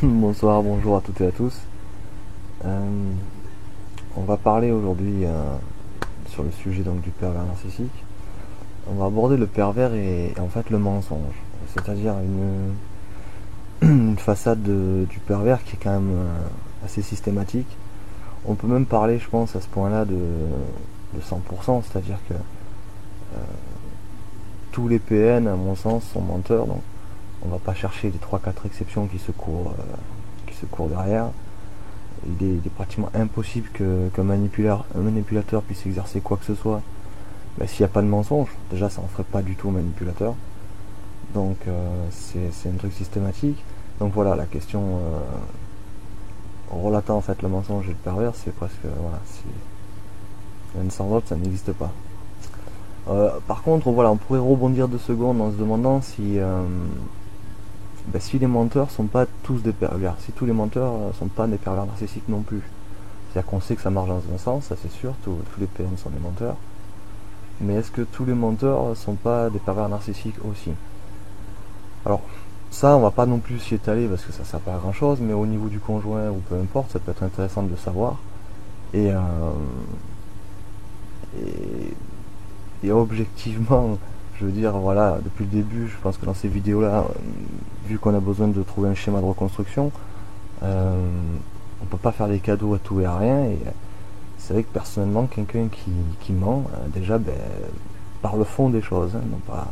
Bonsoir, bonjour à toutes et à tous. Euh, on va parler aujourd'hui sur le sujet donc du pervers narcissique. On va aborder le pervers et en fait le mensonge, c'est-à-dire une façade du pervers qui est quand même assez systématique. On peut même parler, je pense, à ce point-là de 100%, c'est-à-dire que tous les PN, à mon sens, sont menteurs. Donc on va pas chercher les trois quatre exceptions qui se courent derrière. Il est pratiquement impossible qu'un manipulateur puisse exercer quoi que ce soit. Mais s'il n'y a pas de mensonge, déjà ça en ferait pas du tout un manipulateur. Donc c'est un truc systématique. Donc voilà, la question en relatant en fait le mensonge et le pervers, c'est presque voilà, l'un sans l'autre, ça n'existe pas. Par contre, voilà, on pourrait rebondir 2 secondes en se demandant si les menteurs sont pas tous des pervers, si tous les menteurs sont pas des pervers narcissiques non plus. C'est-à-dire qu'on sait que ça marche dans un sens, ça c'est sûr, tous les PN sont des menteurs. Mais est-ce que tous les menteurs sont pas des pervers narcissiques aussi? Alors, ça, on va pas non plus s'y étaler parce que ça sert pas à grand chose, mais au niveau du conjoint ou peu importe, ça peut être intéressant de le savoir. Et, euh, et, et objectivement, je veux dire, voilà, depuis le début, je pense que dans ces vidéos-là, vu qu'on a besoin de trouver un schéma de reconstruction, euh, on peut pas faire des cadeaux à tout et à rien. Et c'est vrai que personnellement, quelqu'un qui ment, déjà, par le fond des choses, hein, non pas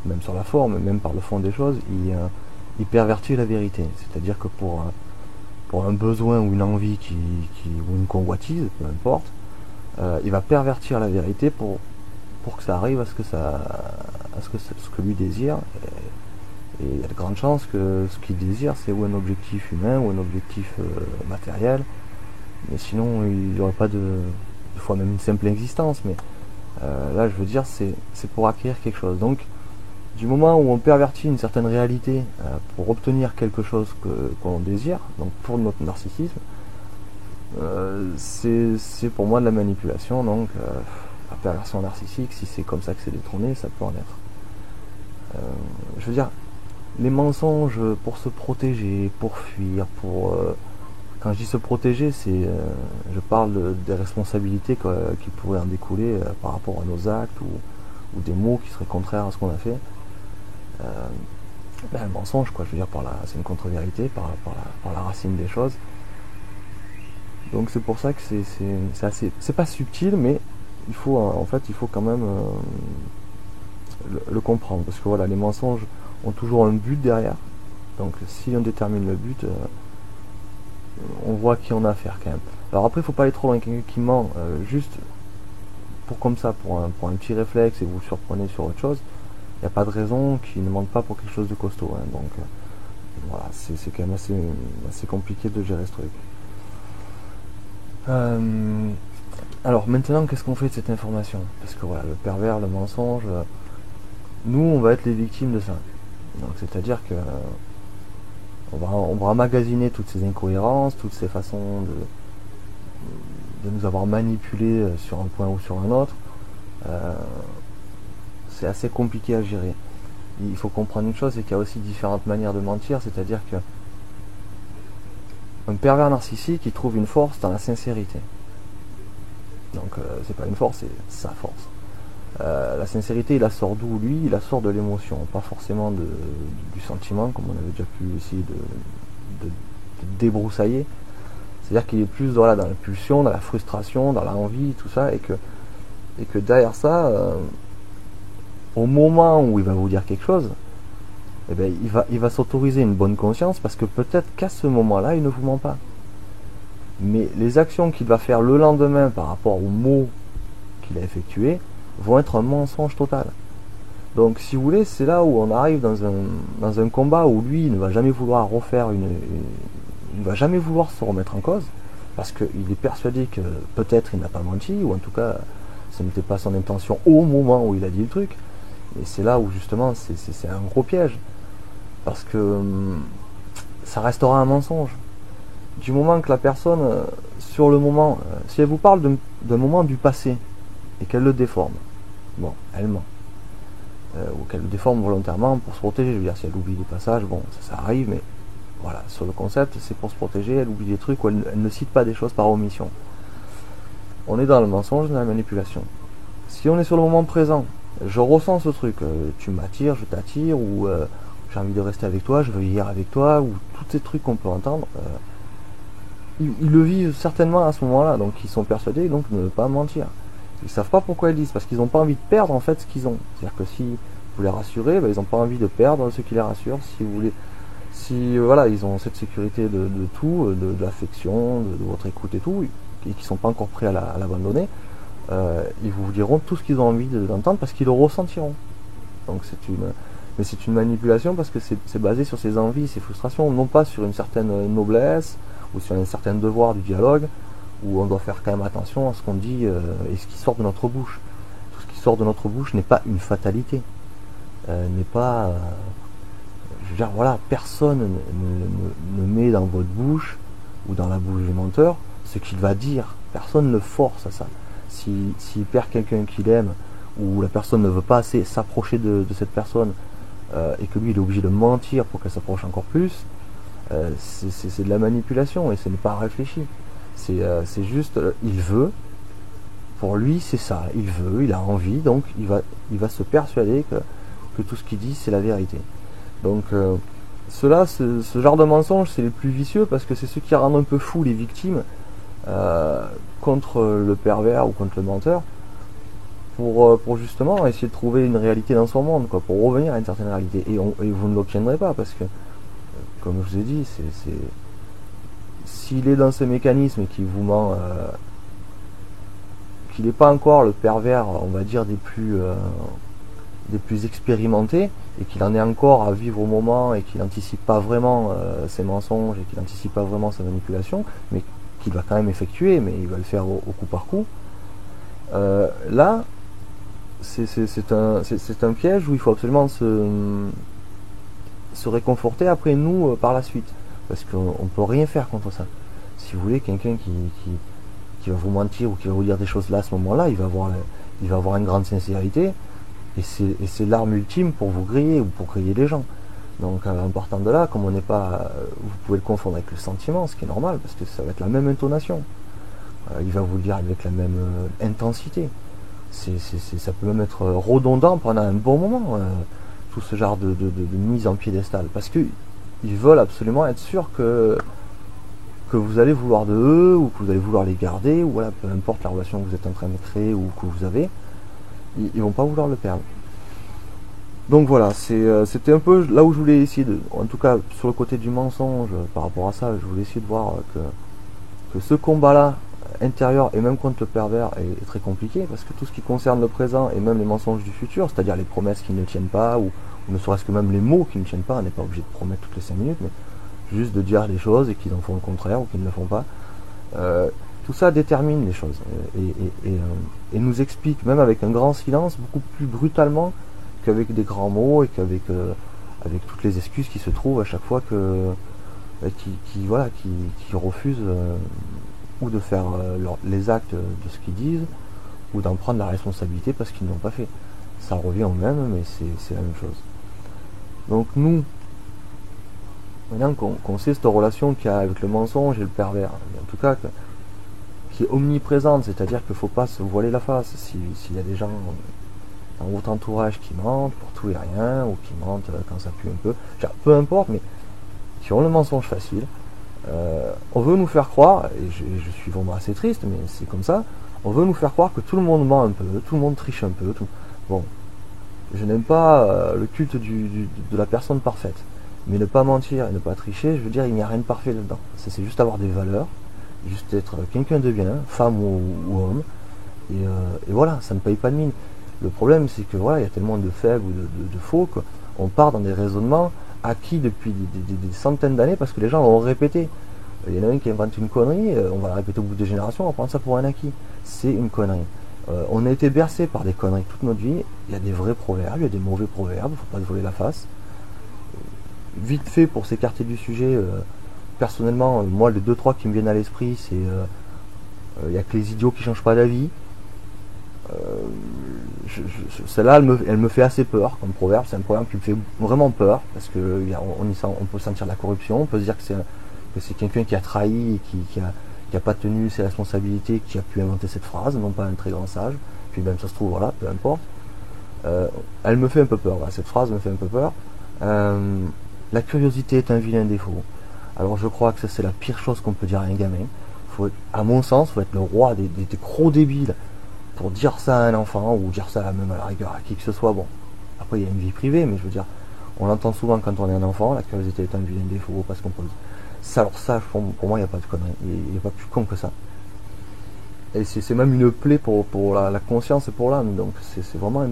même sur la forme, même par le fond des choses, il pervertit la vérité. C'est-à-dire que pour un besoin ou une envie ou une convoitise, peu importe, il va pervertir la vérité pour que ça arrive à ce que lui désire. Et il y a de grandes chances que ce qu'il désire, c'est ou un objectif humain ou un objectif matériel. Mais sinon, il n'y aurait pas de fois même une simple existence. Mais là, je veux dire, c'est pour acquérir quelque chose. Donc, du moment où on pervertit une certaine réalité pour obtenir quelque chose qu'on désire, donc pour notre narcissisme, c'est pour moi de la manipulation. Donc, la perversion narcissique, si c'est comme ça que c'est détourné, ça peut en être. Je veux dire, les mensonges pour se protéger, pour fuir, quand je dis se protéger, je parle des responsabilités qui pourraient en découler par rapport à nos actes ou des mots qui seraient contraires à ce qu'on a fait. Euh, un mensonge, quoi, je veux dire, c'est une contre-vérité par la racine des choses. Donc c'est pour ça que c'est pas subtil, mais il faut quand même le comprendre, parce que voilà, les mensonges ont toujours un but derrière. Donc si on détermine le but, on voit à qui on a affaire quand même. Alors après, il faut pas aller trop loin. Quelqu'un qui ment juste pour comme ça, pour un petit réflexe et vous surprenez sur autre chose, il n'y a pas de raison qu'il ne mente pas pour quelque chose de costaud. Hein. Donc voilà, c'est quand même assez compliqué de gérer ce truc. Euh, alors maintenant, qu'est-ce qu'on fait de cette information? Parce que voilà, le pervers, le mensonge, nous, on va être les victimes de ça. Donc c'est-à-dire que on va emmagasiner toutes ces incohérences, toutes ces façons de nous avoir manipulés sur un point ou sur un autre. Euh, c'est assez compliqué à gérer. Il faut comprendre une chose, c'est qu'il y a aussi différentes manières de mentir, c'est-à-dire que un pervers narcissique, il trouve une force dans la sincérité. Donc c'est pas une force, c'est sa force. La sincérité, il la sort d'où lui? Il la sort de l'émotion, pas forcément du sentiment, comme on avait déjà pu essayer de débroussailler. C'est-à-dire qu'il est plus voilà, dans la pulsion, dans la frustration, dans l'envie, tout ça, et que derrière ça, au moment où il va vous dire quelque chose, eh ben, il va s'autoriser une bonne conscience parce que peut-être qu'à ce moment-là, il ne vous ment pas. Mais les actions qu'il va faire le lendemain par rapport aux mots qu'il a effectués vont être un mensonge total. Donc si vous voulez, c'est là où on arrive dans un combat où lui, il ne va jamais vouloir il ne va jamais vouloir se remettre en cause, parce qu'il est persuadé que peut-être il n'a pas menti, ou en tout cas, ce n'était pas son intention au moment où il a dit le truc. Et c'est là où justement, c'est un gros piège, parce que ça restera un mensonge. Du moment que la personne, sur le moment, si elle vous parle d'un moment du passé, et qu'elle le déforme, bon, elle ment. Ou qu'elle le déforme volontairement pour se protéger. Je veux dire, si elle oublie des passages, bon, ça arrive, mais Voilà, sur le concept, c'est pour se protéger, elle oublie des trucs ou elle ne cite pas des choses par omission. On est dans le mensonge, dans la manipulation. Si on est sur le moment présent, je ressens ce truc, tu m'attires, je t'attire, ou j'ai envie de rester avec toi, je veux vieillir avec toi, ou tous ces trucs qu'on peut entendre, ils le vivent certainement à ce moment-là, donc ils sont persuadés donc de ne pas mentir. Ils savent pas pourquoi ils disent, parce qu'ils n'ont pas envie de perdre en fait ce qu'ils ont. C'est-à-dire que si vous les rassurez, ils n'ont pas envie de perdre ce qui les rassure. Si voilà, ils ont cette sécurité de tout, de l'affection, de votre écoute et tout, et qui sont pas encore prêts à l'abandonner, ils vous diront tout ce qu'ils ont envie d'entendre parce qu'ils le ressentiront. Donc c'est une manipulation parce que c'est basé sur ses envies, ses frustrations, non pas sur une certaine noblesse ou sur un certain devoir du dialogue où on doit faire quand même attention à ce qu'on dit et ce qui sort de notre bouche. Tout ce qui sort de notre bouche n'est pas une fatalité, n'est pas je veux dire, voilà, personne ne met dans votre bouche ou dans la bouche du menteur ce qu'il va dire. Personne ne le force à ça. S'il perd quelqu'un qu'il aime, ou la personne ne veut pas assez s'approcher de cette personne, et que lui il est obligé de mentir pour qu'elle s'approche encore plus, c'est de la manipulation et ce n'est pas réfléchi. C'est juste, il veut, pour lui c'est ça, il veut, il a envie, donc il va se persuader que tout ce qu'il dit c'est la vérité. Donc ce genre de mensonges c'est les plus vicieux parce que c'est ceux qui rendent un peu fous les victimes contre le pervers ou contre le menteur pour justement essayer de trouver une réalité dans son monde, quoi, pour revenir à une certaine réalité. Et vous ne l'obtiendrez pas parce que, comme je vous ai dit, s'il est dans ce mécanisme et qu'il vous ment, qu'il n'est pas encore le pervers, on va dire, des plus expérimentés, et qu'il en est encore à vivre au moment et qu'il n'anticipe pas vraiment ses mensonges et qu'il n'anticipe pas vraiment sa manipulation, mais qu'il va quand même effectuer, mais il va le faire au coup par coup. Là, c'est un piège où il faut absolument se réconforter après nous par la suite, parce qu'on ne peut rien faire contre ça. Si vous voulez, quelqu'un qui va vous mentir ou qui va vous dire des choses là à ce moment-là, il va avoir une grande sincérité, et c'est l'arme ultime pour vous griller ou pour griller les gens. Donc en partant de là, comme on n'est pas, vous pouvez le confondre avec le sentiment, ce qui est normal parce que ça va être la même intonation. Il va vous le dire avec la même intensité. Ça peut même être redondant pendant un bon moment, tout ce genre de mise en piédestal, parce qu'ils veulent absolument être sûrs que vous allez vouloir de eux, ou que vous allez vouloir les garder, ou voilà, peu importe la relation que vous êtes en train de créer ou que vous avez, ils vont pas vouloir le perdre. Donc voilà, c'était un peu là où je voulais essayer en tout cas sur le côté du mensonge, par rapport à ça, je voulais essayer de voir que ce combat-là, intérieur et même contre le pervers, est très compliqué, parce que tout ce qui concerne le présent et même les mensonges du futur, c'est-à-dire les promesses qui ne tiennent pas, ou ne serait-ce que même les mots qui ne tiennent pas, on n'est pas obligé de promettre toutes les 5 minutes, mais juste de dire des choses et qu'ils en font le contraire ou qu'ils ne le font pas. Tout ça détermine les choses et nous explique, même avec un grand silence, beaucoup plus brutalement qu'avec des grands mots et qu'avec avec toutes les excuses qui se trouvent à chaque fois qui refusent ou de faire les actes de ce qu'ils disent, ou d'en prendre la responsabilité parce qu'ils ne l'ont pas fait. Ça revient au même, mais c'est la même chose. Donc nous, maintenant qu'on sait cette relation qu'il y a avec le mensonge et le pervers, en tout cas qui est omniprésente, c'est-à-dire qu'il ne faut pas se voiler la face. S'il y a des gens dans votre entourage qui mentent pour tout et rien, ou qui mentent quand ça pue un peu, peu importe, mais qui ont le mensonge facile, on veut nous faire croire, et je suis vraiment assez triste, mais c'est comme ça, on veut nous faire croire que tout le monde ment un peu, tout le monde triche un peu, bon, je n'aime pas le culte de la personne parfaite, mais ne pas mentir et ne pas tricher, je veux dire, il n'y a rien de parfait là-dedans. C'est juste avoir des valeurs, juste être quelqu'un de bien, femme ou homme, et voilà, ça ne paye pas de mine. Le problème, c'est que voilà, il y a tellement de faibles ou de faux qu'on part dans des raisonnements acquis depuis des centaines d'années parce que les gens l'ont répété. Il y en a un qui invente une connerie, on va la répéter au bout de générations, on va prendre ça pour un acquis. C'est une connerie. On a été bercé par des conneries toute notre vie. Il y a des vrais proverbes, il y a des mauvais proverbes, il ne faut pas se voler la face. Vite fait, pour s'écarter du sujet, personnellement, moi, les 2-3 qui me viennent à l'esprit, c'est il n'y a que les idiots qui ne changent pas d'avis. celle-là, elle me fait assez peur comme proverbe. C'est un proverbe qui me fait vraiment peur parce que on peut sentir la corruption, on peut se dire que c'est quelqu'un qui a trahi et qui a pas tenu ses responsabilités, qui a pu inventer cette phrase, non pas un très grand sage. Puis même ça se trouve, voilà, peu importe. Elle me fait un peu peur, voilà, cette phrase me fait un peu peur. La curiosité est un vilain défaut. Alors je crois que ça c'est la pire chose qu'on peut dire à un gamin. À mon sens, faut être le roi des gros débiles pour dire ça à un enfant ou dire ça même à la rigueur à qui que ce soit. Bon, après il y a une vie privée, mais je veux dire, on l'entend souvent quand on est un enfant, la curiosité est un vilain défaut parce qu'on peut. Ça, alors ça, pour moi, il n'y a pas de connerie. Il n'y a pas plus con que ça. Et c'est même une plaie pour la conscience et pour l'âme. Donc c'est vraiment,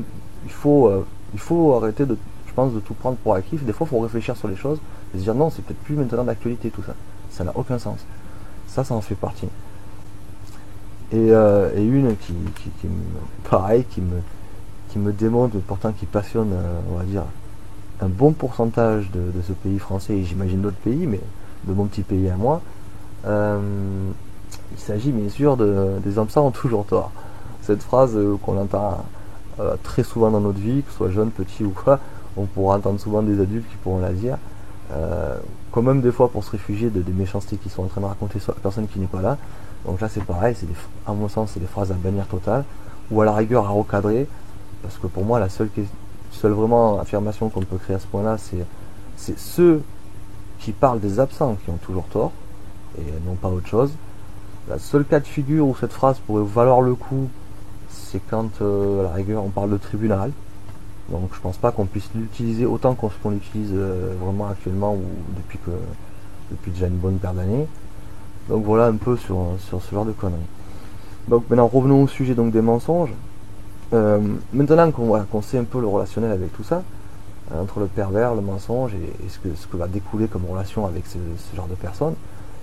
il faut arrêter de, je pense, de tout prendre pour acquis. Des fois, il faut réfléchir sur les choses et se dire non, c'est peut-être plus maintenant d'actualité tout ça. Ça n'a aucun sens. Ça en fait partie. Et une pareil, qui me démontre, pourtant qui passionne, on va dire, un bon pourcentage de ce pays français, et j'imagine d'autres pays, mais de mon petit pays à moi. Il s'agit bien sûr des hommes ont toujours tort. Cette phrase qu'on entend très souvent dans notre vie, que ce soit jeune, petit ou quoi, on pourra entendre souvent des adultes qui pourront la dire. Quand même des fois pour se réfugier des méchancetés qui sont en train de raconter sur la personne qui n'est pas là. Donc là c'est pareil, à mon sens c'est des phrases à bannir total, ou à la rigueur à recadrer, parce que pour moi la seule vraiment affirmation qu'on peut créer à ce point-là, c'est ceux qui parlent des absents qui ont toujours tort, et non pas autre chose. La seule cas de figure où cette phrase pourrait valoir le coup, c'est quand à la rigueur on parle de tribunal. Donc je pense pas qu'on puisse l'utiliser autant qu'on l'utilise vraiment actuellement ou depuis déjà une bonne paire d'années. Donc voilà un peu sur ce genre de conneries. Donc maintenant revenons au sujet donc des mensonges. Maintenant qu'on sait un peu le relationnel avec tout ça, entre le pervers, le mensonge et ce que va découler comme relation avec ce genre de personnes,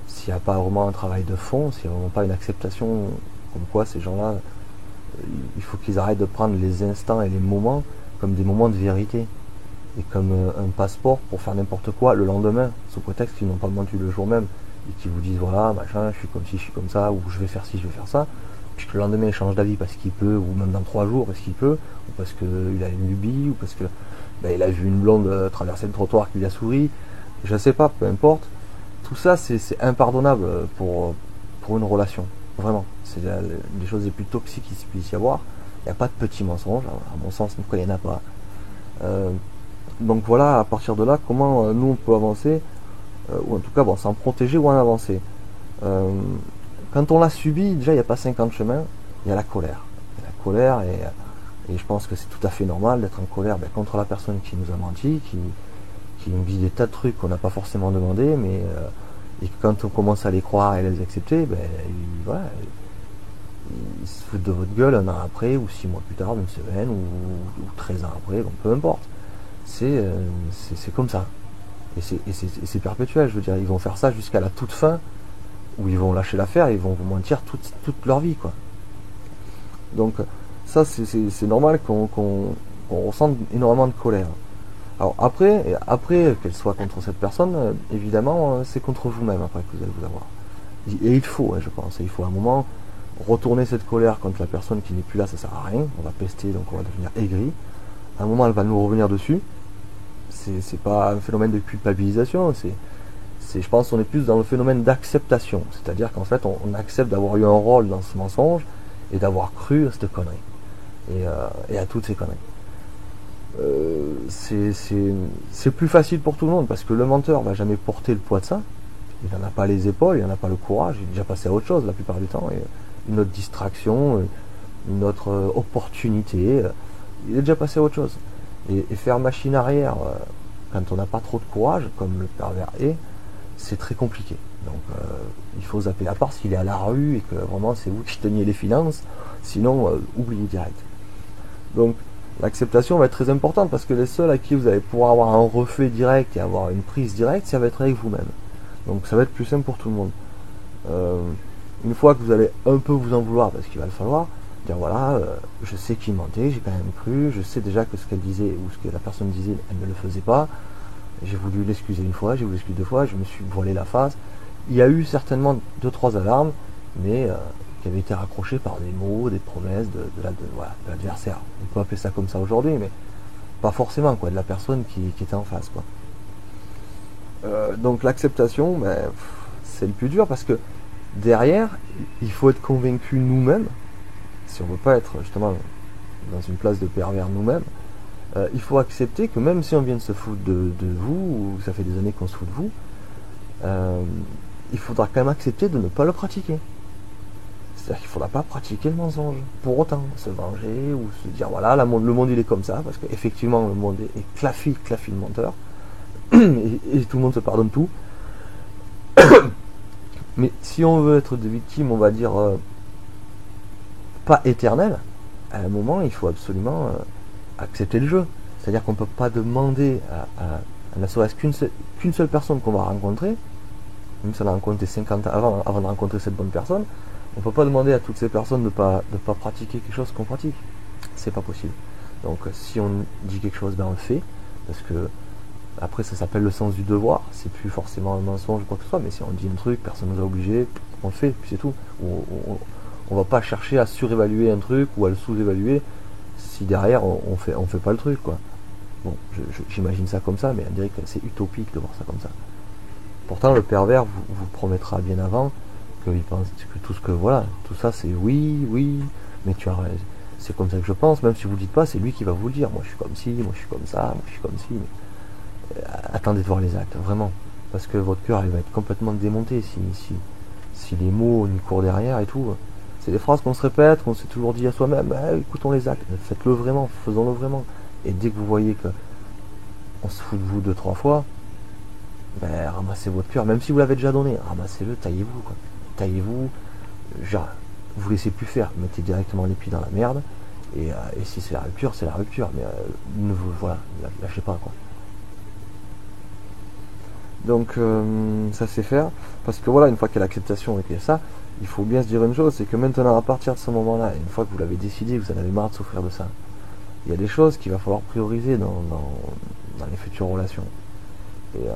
s'il n'y a pas vraiment un travail de fond, s'il n'y a vraiment pas une acceptation comme quoi ces gens-là, il faut qu'ils arrêtent de prendre les instants et les moments comme des moments de vérité et comme un passeport pour faire n'importe quoi le lendemain, sous prétexte qu'ils n'ont pas menti le jour même et qui vous disent voilà machin, je suis comme ci, je suis comme ça, ou je vais faire ci, je vais faire ça, puis que le lendemain il change d'avis parce qu'il peut, ou même dans 3 jours parce qu'il peut, ou parce qu'il a une lubie, ou parce que il a vu une blonde traverser le trottoir qui lui a souri, je sais pas, peu importe. Tout ça c'est impardonnable pour une relation, vraiment. C'est les choses les plus toxiques qu'il puisse y avoir. Il n'y a pas de petits mensonges, à mon sens, il n'y en a pas. Donc voilà, à partir de là, comment nous on peut avancer, ou en tout cas s'en protéger ou en avancer. Quand on l'a subi, déjà il n'y a pas 50 chemins, il y a la colère. Il y a la colère et je pense que c'est tout à fait normal d'être en colère contre la personne qui nous a menti, qui nous dit des tas de trucs qu'on n'a pas forcément demandé, mais et quand on commence à les croire et à les accepter, ils se foutent de votre gueule un an après, ou 6 mois plus tard, une semaine, ou 13 ans après, bon, peu importe. C'est comme ça. Et c'est perpétuel, je veux dire, ils vont faire ça jusqu'à la toute fin, où ils vont lâcher l'affaire et ils vont vous mentir toute leur vie, quoi. Donc ça, c'est normal qu'on ressente énormément de colère. Alors après qu'elle soit contre cette personne, évidemment, c'est contre vous-même après que vous allez vous avoir. Et il faut, je pense, il faut à un moment retourner cette colère contre la personne qui n'est plus là, ça sert à rien. On va pester, donc on va devenir aigri. À un moment, elle va nous revenir dessus. C'est pas un phénomène de culpabilisation, je pense qu'on est plus dans le phénomène d'acceptation. C'est-à-dire qu'en fait, on accepte d'avoir eu un rôle dans ce mensonge et d'avoir cru à cette connerie. Et à toutes ces conneries. C'est plus facile pour tout le monde parce que le menteur va jamais porter le poids de ça. Il n'en a pas les épaules, il n'en a pas le courage, il est déjà passé à autre chose la plupart du temps. Et une autre distraction, une autre opportunité, il est déjà passé à autre chose. Et faire machine arrière quand on n'a pas trop de courage, comme le pervers est, c'est très compliqué. Donc il faut zapper, à part s'il est à la rue et que vraiment c'est vous qui teniez les finances, sinon oubliez direct. Donc l'acceptation va être très importante parce que les seuls à qui vous allez pouvoir avoir un reflet direct et avoir une prise directe, ça va être avec vous-même. Donc ça va être plus simple pour tout le monde. Une fois que vous allez un peu vous en vouloir, parce qu'il va le falloir, dire voilà, je sais qu'il mentait, j'ai quand même cru, je sais déjà que ce qu'elle disait ou ce que la personne disait, elle ne le faisait pas, j'ai voulu l'excuser une fois, j'ai voulu l'excuser 2 fois, je me suis voilé la face. Il y a eu certainement 2-3 alarmes, mais qui avait été raccroché par des mots, des promesses voilà, de l'adversaire. On peut appeler ça comme ça aujourd'hui, mais pas forcément, quoi, de la personne qui était en face, quoi. Donc l'acceptation, ben, c'est le plus dur, parce que derrière, il faut être convaincu nous-mêmes, si on veut pas être justement dans une place de pervers nous-mêmes. Il faut accepter que même si on vient de se foutre de vous, ou ça fait des années qu'on se fout de vous, il faudra quand même accepter de ne pas le pratiquer. C'est-à-dire qu'il ne faudra pas pratiquer le mensonge pour autant, se venger ou se dire voilà, le monde il est comme ça, parce qu'effectivement le monde est claffi le menteur, et tout le monde se pardonne tout. Mais si on veut être des victimes, on va dire, pas éternelles, à un moment il faut absolument accepter le jeu. C'est-à-dire qu'on ne peut pas demander à ne serait-ce qu'une seule personne qu'on va rencontrer, même si on a rencontré 50 ans avant de rencontrer cette bonne personne, on ne peut pas demander à toutes ces personnes de pas pratiquer quelque chose qu'on pratique. C'est pas possible. Donc si on dit quelque chose, ben on le fait, parce que après ça s'appelle le sens du devoir, c'est plus forcément un mensonge ou quoi que ce soit, mais si on dit un truc, personne ne nous a obligé, on le fait, puis c'est tout. On va pas chercher à surévaluer un truc ou à le sous-évaluer si derrière on fait pas le truc, quoi. Bon, j'imagine ça comme ça, mais on dirait que c'est utopique de voir ça comme ça. Pourtant le pervers vous promettra bien avant qu'il pense que tout ça c'est oui, mais tu as raison, c'est comme ça que je pense, même si vous ne dites pas, c'est lui qui va vous le dire, moi je suis comme ci, moi je suis comme ça, moi je suis comme ci, mais attendez de voir les actes, vraiment, parce que votre cœur il va être complètement démonté si les mots n'y courent derrière et tout. C'est des phrases qu'on se répète, qu'on s'est toujours dit à soi-même, écoutons les actes, faites-le vraiment, faisons-le vraiment, et dès que vous voyez que on se fout de vous 2-3 fois, ben, ramassez votre cœur, même si vous l'avez déjà donné, ramassez-le, taillez-vous, quoi. Taillez-vous, genre, vous laissez plus faire, mettez directement les pieds dans la merde, et si c'est la rupture, mais voilà, lâchez pas, quoi. Donc ça c'est faire, parce que voilà, une fois qu'il y a l'acceptation et qu'il y a ça, il faut bien se dire une chose, c'est que maintenant à partir de ce moment-là, une fois que vous l'avez décidé, vous en avez marre de souffrir de ça, il y a des choses qu'il va falloir prioriser dans les futures relations. Et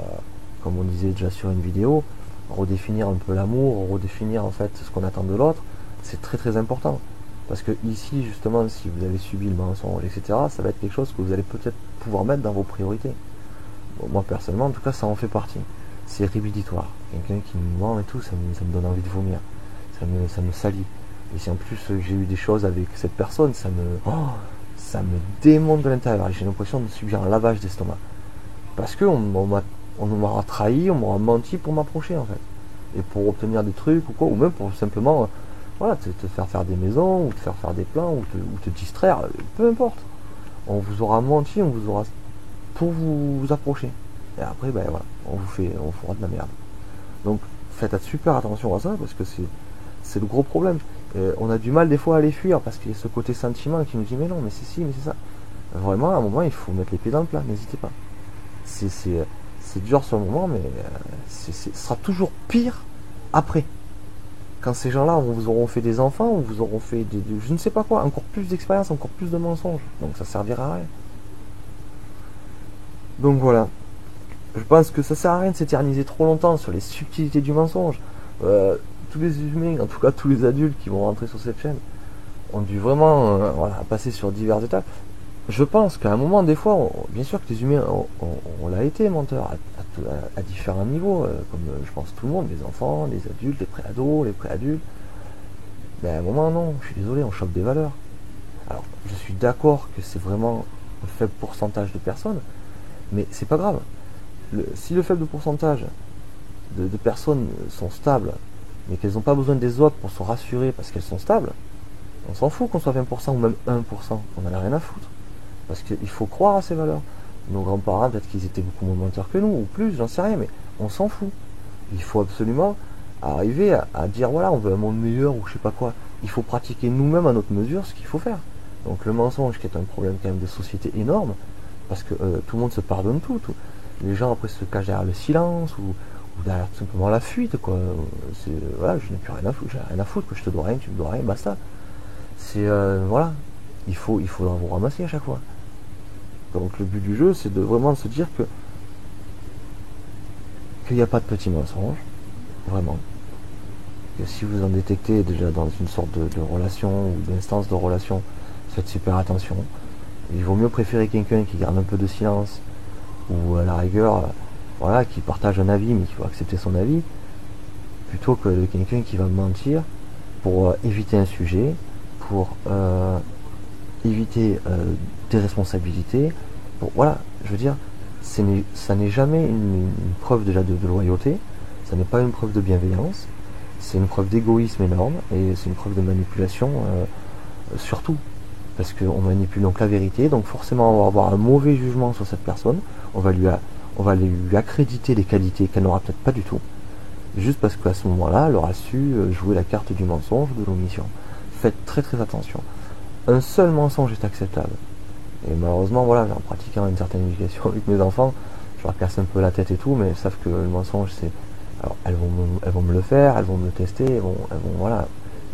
comme on disait déjà sur une vidéo, redéfinir un peu l'amour, redéfinir en fait ce qu'on attend de l'autre, c'est très très important. Parce que ici, justement, si vous avez subi le mensonge, etc., ça va être quelque chose que vous allez peut-être pouvoir mettre dans vos priorités. Bon, moi personnellement, en tout cas, ça en fait partie. C'est rédhibitoire. Quelqu'un qui me ment et tout, ça me donne envie de vomir. Ça me salit. Et si en plus j'ai eu des choses avec cette personne, ça me démonte de l'intérieur. J'ai l'impression de subir un lavage d'estomac. Parce qu'on m'aura trahi, on m'aura menti pour m'approcher en fait. Et pour obtenir des trucs ou quoi, ou même pour simplement voilà, te faire des maisons, ou te faire des plans, ou te distraire, peu importe. On vous aura menti, on vous aura pour vous approcher. Et après, ben voilà, on vous fera de la merde. Donc faites super attention à ça, parce que c'est le gros problème. On a du mal des fois à les fuir, parce qu'il y a ce côté sentiment qui nous dit mais non, mais c'est ci, mais c'est ça. Vraiment, à un moment, il faut mettre les pieds dans le plat, n'hésitez pas. C'est dur sur le moment, mais ce sera toujours pire après. Quand ces gens-là vous auront fait des enfants, ou vous auront fait je ne sais pas quoi, encore plus d'expérience, encore plus de mensonges. Donc ça servira à rien. Donc voilà. Je pense que ça sert à rien de s'éterniser trop longtemps sur les subtilités du mensonge. Tous les humains, en tout cas tous les adultes qui vont rentrer sur cette chaîne, ont dû vraiment passer sur diverses étapes. Je pense qu'à un moment, des fois, bien sûr que les humains, on l'a été menteurs à différents niveaux, comme je pense tout le monde, les enfants, les adultes, les pré-ados, les pré-adultes. Mais à un moment, non, je suis désolé, on chope des valeurs. Alors, je suis d'accord que c'est vraiment un faible pourcentage de personnes, mais c'est pas grave. Si le faible pourcentage de personnes sont stables, mais qu'elles n'ont pas besoin des autres pour se rassurer parce qu'elles sont stables, on s'en fout qu'on soit 20% ou même 1%, on n'en a rien à foutre. Parce qu'il faut croire à ces valeurs. Nos grands-parents, peut-être qu'ils étaient beaucoup moins menteurs que nous, ou plus, j'en sais rien, mais on s'en fout. Il faut absolument arriver à dire, voilà, on veut un monde meilleur, ou je sais pas quoi. Il faut pratiquer nous-mêmes à notre mesure ce qu'il faut faire. Donc le mensonge, qui est un problème quand même de société énorme, parce que tout le monde se pardonne tout. Les gens après se cachent derrière le silence, ou derrière tout simplement la fuite, quoi. Voilà, je n'ai plus rien à foutre, j'ai rien à foutre, que je te dois rien, tu me dois rien, basta. C'est, voilà, il faudra vous ramasser à chaque fois. Donc le but du jeu, c'est de vraiment se dire qu'il n'y a pas de petits mensonges, vraiment. que si vous en détectez déjà dans une sorte de relation ou d'instance de relation, faites super attention. Il vaut mieux préférer quelqu'un qui garde un peu de silence ou à la rigueur, voilà, qui partage un avis mais qu'il faut accepter son avis, plutôt que de quelqu'un qui va mentir pour éviter un sujet, pour éviter des responsabilités. Bon, voilà, je veux dire, ça n'est jamais une preuve déjà de loyauté, ça n'est pas une preuve de bienveillance, c'est une preuve d'égoïsme énorme et c'est une preuve de manipulation surtout. Parce qu'on manipule donc la vérité, donc forcément on va avoir un mauvais jugement sur cette personne, on va lui accréditer des qualités qu'elle n'aura peut-être pas du tout, juste parce qu'à ce moment-là, elle aura su jouer la carte du mensonge, de l'omission. Faites très très attention. Un seul mensonge est acceptable. Et malheureusement, voilà, en pratiquant une certaine éducation avec mes enfants, je leur casse un peu la tête et tout, mais elles savent que le mensonge, c'est... Alors, elles vont me le faire, elles vont me le tester, elles vont voilà.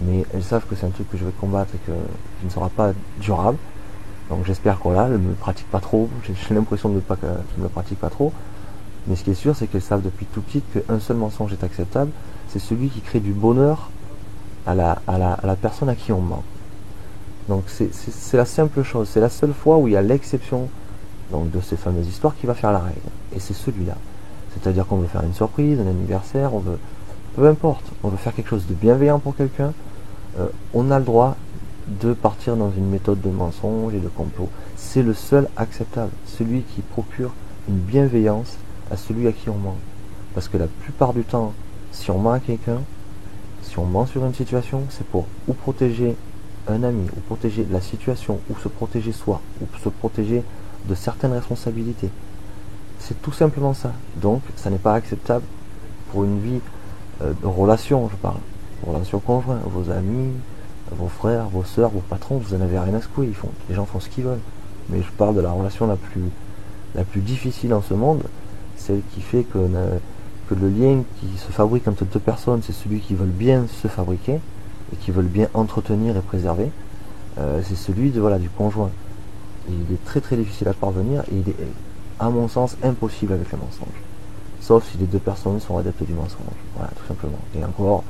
Mais elles savent que c'est un truc que je vais combattre et qui ne sera pas durable. Donc j'espère qu'elles ne me pratiquent pas trop. J'ai l'impression de pas qu'elles ne me pratiquent pas trop. Mais ce qui est sûr, c'est qu'elles savent depuis tout petit qu'un seul mensonge est acceptable. C'est celui qui crée du bonheur à la personne à qui on ment. Donc c'est la simple chose. C'est la seule fois où il y a l'exception donc, de ces fameuses histoires qui va faire la règle. Et c'est celui-là. C'est-à-dire qu'on veut faire une surprise, un anniversaire, on veut... Peu importe, on veut faire quelque chose de bienveillant pour quelqu'un. On a le droit de partir dans une méthode de mensonge et de complot. C'est le seul acceptable, celui qui procure une bienveillance à celui à qui on ment. Parce que la plupart du temps, si on ment à quelqu'un, si on ment sur une situation, c'est pour ou protéger un ami, ou protéger la situation, ou se protéger soi, ou se protéger de certaines responsabilités. C'est tout simplement ça. Donc, ça n'est pas acceptable pour une vie de relation, je parle. Relation conjointe, vos amis, vos frères, vos sœurs, vos patrons, vous en avez rien à secouer, les gens font ce qu'ils veulent. Mais je parle de la relation la plus difficile en ce monde, celle qui fait que le lien qui se fabrique entre deux personnes, c'est celui qui veulent bien se fabriquer et qui veulent bien entretenir et préserver. C'est celui du conjoint. Et il est très très difficile à parvenir et il est, à mon sens, impossible avec le mensonge. Sauf si les deux personnes sont adeptes du mensonge. Voilà, tout simplement. Et encore,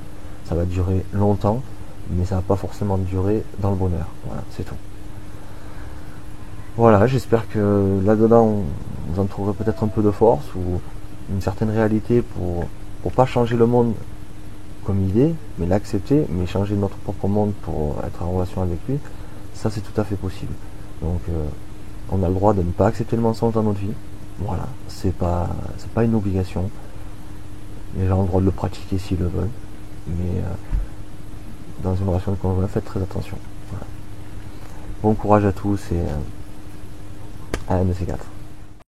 ça va durer longtemps, mais ça va pas forcément durer dans le bonheur. Voilà, c'est tout. Voilà, j'espère que là-dedans, vous en trouverez peut-être un peu de force ou une certaine réalité pour pas changer le monde comme il est, mais l'accepter, mais changer notre propre monde pour être en relation avec lui, ça c'est tout à fait possible. Donc on a le droit de ne pas accepter le mensonge dans notre vie. Voilà, c'est pas une obligation. Les gens ont le droit de le pratiquer s'ils le veulent, mais dans une relation de conjoint, faites très attention. Voilà. Bon courage à tous et à un de ces quatre.